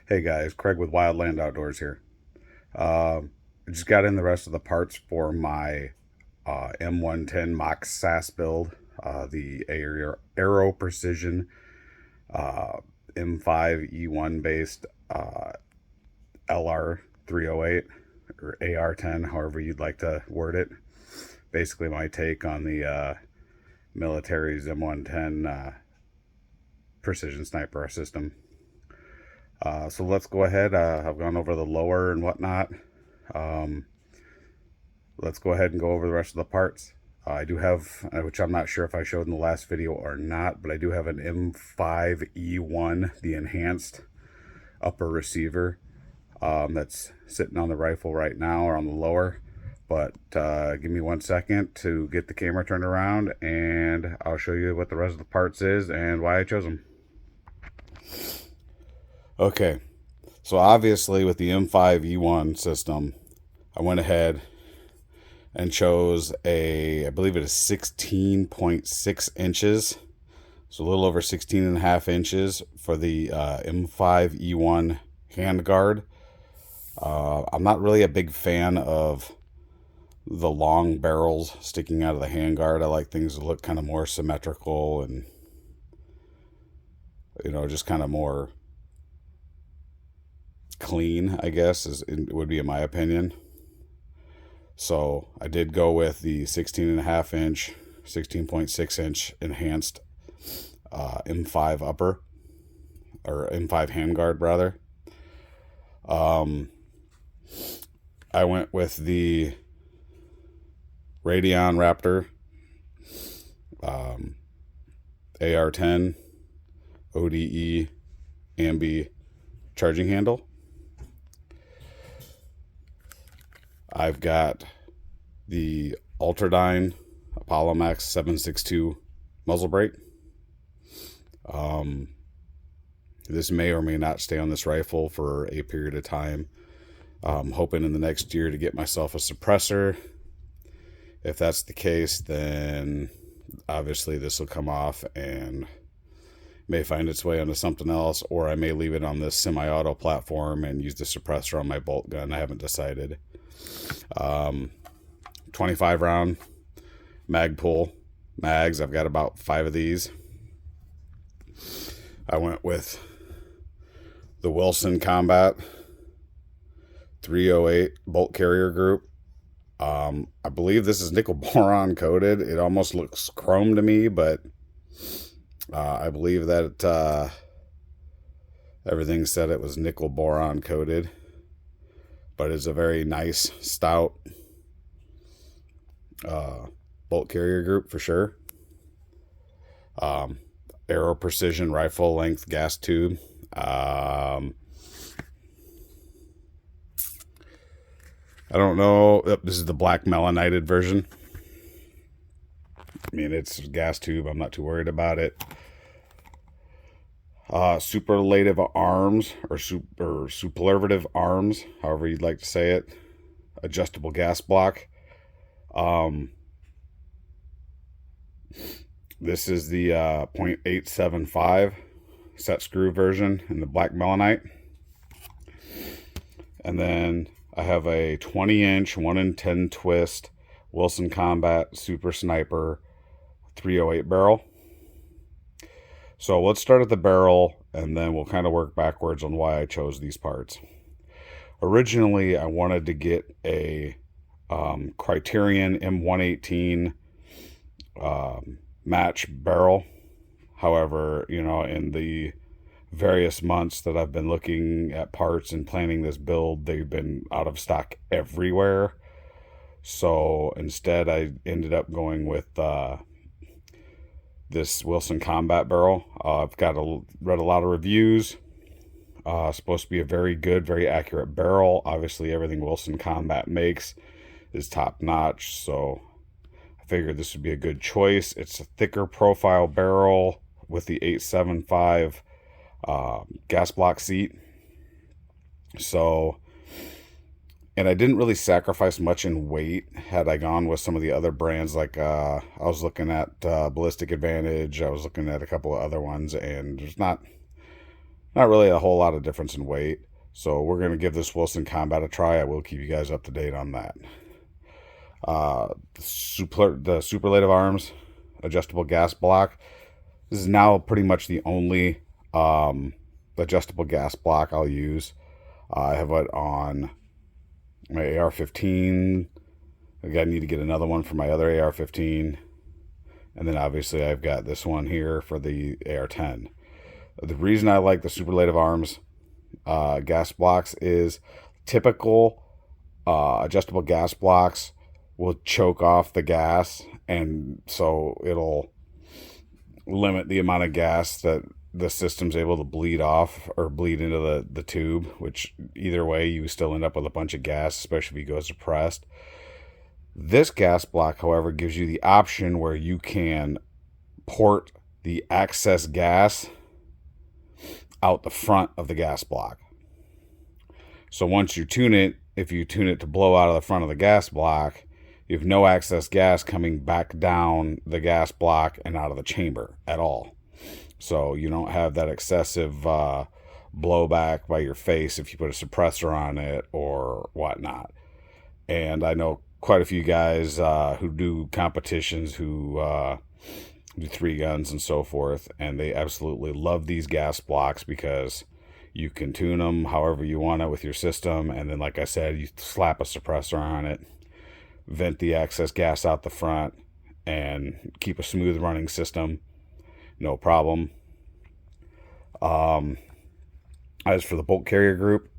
Hey guys, Craig with Wildland Outdoors here. I just got in the rest of the parts for my M110 Mock SASS build, the Aero Precision M5 E1 based LR 308 or AR10, however you'd like to word it. Basically, my take on the military's M110 precision sniper system. So let's go ahead. I've gone over the lower and whatnot. Um, let's go ahead and go over the rest of the parts. I do have, which I'm not sure if I showed in the last video or not, but I do have an M5E1, the enhanced upper receiver, that's sitting on the rifle right now, or on the lower. But give me 1 second to get the camera turned around, and I'll show you what the rest of the parts is and why I chose them. Okay, so obviously with the M5E1 system, I went ahead and chose I believe it is 16.6 inches, so a little over 16 and a half inches for the M5E1 handguard. I'm not really a big fan of the long barrels sticking out of the handguard. I like things to look kind of more symmetrical and, just kind of more clean, I guess, would be in my opinion. So I did go with the 16 and a half inch, 16.6 inch enhanced M5 upper, or M5 handguard rather. I went with the Radeon Raptor AR10 ODE Ambi charging handle. I've got the Ultradyne Apollo Max 762 muzzle brake. This may or may not stay on this rifle for a period of time. I'm hoping in the next year to get myself a suppressor. If that's the case, then obviously this will come off and may find its way onto something else, or I may leave it on this semi-auto platform and use the suppressor on my bolt gun. I haven't decided. 25 round Magpul mags. I've got about 5 of these. I went with the Wilson Combat 308 bolt carrier group. I believe this is nickel boron coated. It almost looks chrome to me, but I believe that everything said it was nickel boron coated. But it's a very nice, stout bolt carrier group for sure. Aero Precision rifle length gas tube. I don't know. This is the black melanited version. I mean, it's a gas tube. I'm not too worried about it. Superlative arms, or superlative arms, however you'd like to say it. Adjustable gas block. This is the .875 set screw version in the black melanite. And then I have a 20-inch 1 in 10 twist Wilson Combat Super Sniper 308 barrel. So let's start at the barrel, and then we'll kind of work backwards on why I chose these parts. Originally, I wanted to get a Criterion M118 match barrel. However, in the various months that I've been looking at parts and planning this build, they've been out of stock everywhere. So instead, I ended up going with this Wilson Combat barrel. I've read a lot of reviews. Supposed to be a very good, very accurate barrel. Obviously, everything Wilson Combat makes is top notch, so I figured this would be a good choice. It's a thicker profile barrel with the 875 gas block seat. So, and I didn't really sacrifice much in weight had I gone with some of the other brands. Like I was looking at Ballistic Advantage. I was looking at a couple of other ones, and there's not Not really a whole lot of difference in weight. So we're going to give this Wilson Combat a try. I will keep you guys up to date on that. The superlative arms adjustable gas block. This is now pretty much the only adjustable gas block I'll use. I have it on my AR-15. Again, I need to get another one for my other AR-15. And then obviously I've got this one here for the AR-10. The reason I like the superlative arms gas blocks is typical adjustable gas blocks will choke off the gas, and so it'll limit the amount of gas that the system's able to bleed off or bleed into the tube, which either way you still end up with a bunch of gas, especially if you go suppressed. This gas block, however, gives you the option where you can port the excess gas out the front of the gas block. So once you tune it, if you tune it to blow out of the front of the gas block, you have no excess gas coming back down the gas block and out of the chamber at all. So you don't have that excessive blowback by your face if you put a suppressor on it or whatnot. And I know quite a few guys who do competitions who do 3 guns and so forth, and they absolutely love these gas blocks because you can tune them however you want it with your system, and then like I said, you slap a suppressor on it, vent the excess gas out the front, and keep a smooth running system, no problem. As for the bolt carrier group,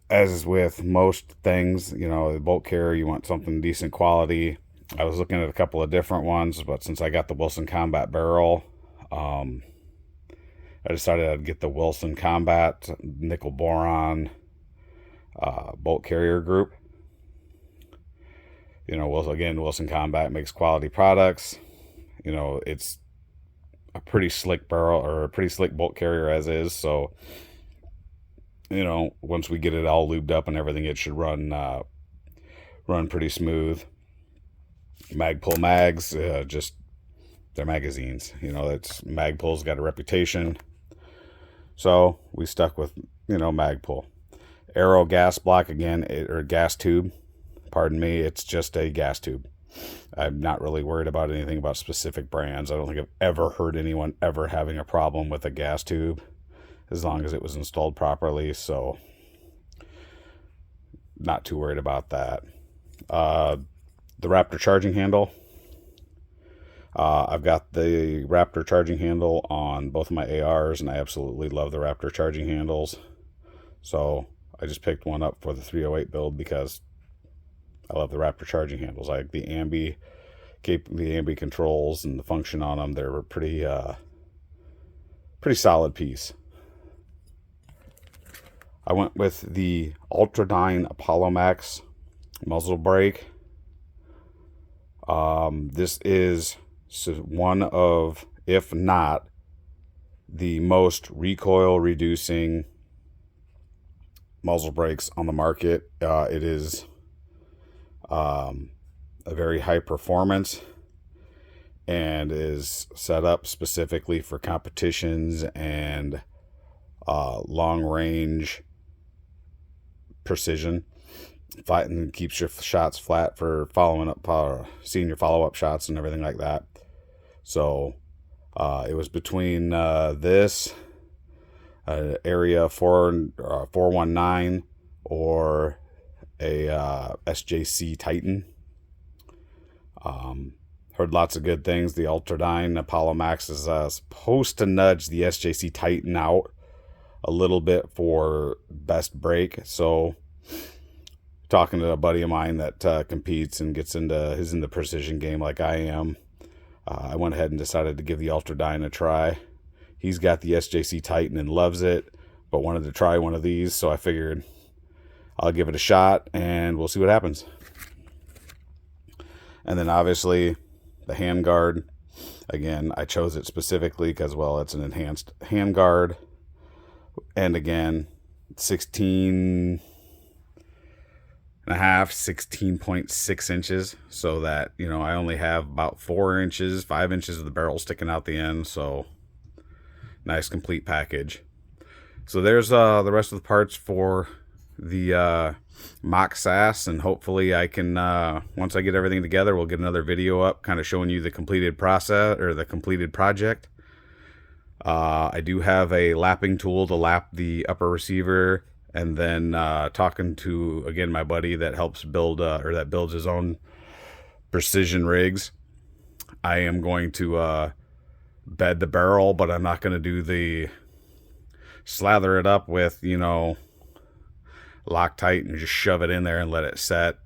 as with most things, you know, the bolt carrier, you want something decent quality. I was looking at a couple of different ones, but since I got the Wilson Combat barrel, I decided I'd get the Wilson Combat nickel boron bolt carrier group. You know, again, Wilson Combat makes quality products. You know, it's a pretty slick barrel, or a pretty slick bolt carrier as is. So, you know, once we get it all lubed up and everything, it should run pretty smooth. Magpul mags, just they're magazines. You know, that's Magpul's got a reputation. So we stuck with, you know, Magpul. Arrow gas block, again, or gas tube. Pardon me, it's just a gas tube. I'm not really worried about anything about specific brands. I don't think I've ever heard anyone ever having a problem with a gas tube, as long as it was installed properly. So not too worried about that. The Raptor charging handle. I've got the Raptor charging handle on both of my ARs, and I absolutely love the Raptor charging handles. So I just picked one up for the 308 build because I love the Raptor charging handles. I like the ambi controls and the function on them. They're a pretty solid piece. I went with the Ultradyne Apollo Max muzzle brake. This is one of, if not the most recoil reducing muzzle brakes on the market. It is a very high performance and is set up specifically for competitions and long range precision. And keeps your shots flat for following up, seeing your follow-up shots and everything like that. So it was between this area 419 or a SJC Titan. Heard lots of good things. The Ultradyne Apollo Max is supposed to nudge the SJC Titan out a little bit for best brake. So talking to a buddy of mine that competes and is in the precision game like I am, I went ahead and decided to give the Ultradyne a try. He's got the SJC Titan and loves it, but wanted to try one of these, so I figured I'll give it a shot and we'll see what happens. And then obviously the handguard. Again, I chose it specifically because, well, it's an enhanced handguard. And again, 16 and a half, 16.6 inches, so that, you know, I only have about 4 inches, 5 inches of the barrel sticking out the end. So nice complete package. So there's the rest of the parts for the Mock SASS, and hopefully I can, once I get everything together, we'll get another video up kind of showing you the completed process, or the completed project. I do have a lapping tool to lap the upper receiver, and then talking to, again, my buddy that helps build, or that builds his own precision rigs. I am going to bed the barrel, but I'm not going to do the slather it up with, you know, Loctite and just shove it in there and let it set.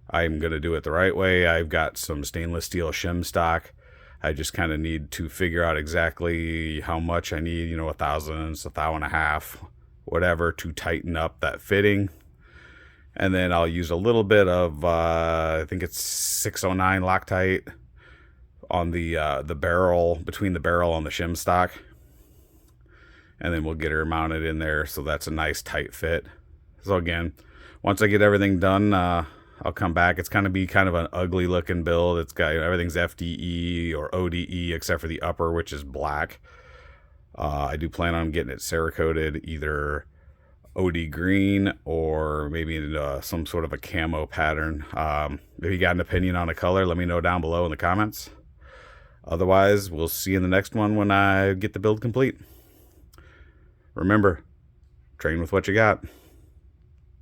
I'm going to do it the right way. I've got some stainless steel shim stock. I just kind of need to figure out exactly how much I need, you know, 1,000, 1,500, whatever, to tighten up that fitting. And then I'll use a little bit of, I think it's 609 Loctite on the barrel, between the barrel and the shim stock. And then we'll get her mounted in there, so that's a nice tight fit. So again, once I get everything done, I'll come back. It's going to be kind of an ugly looking build. It's got, you know, everything's FDE or ODE except for the upper, which is black. I do plan on getting it Cerakoted, either OD green or maybe into some sort of a camo pattern. If you got an opinion on a color, let me know down below in the comments. Otherwise, we'll see you in the next one when I get the build complete. Remember, train with what you got.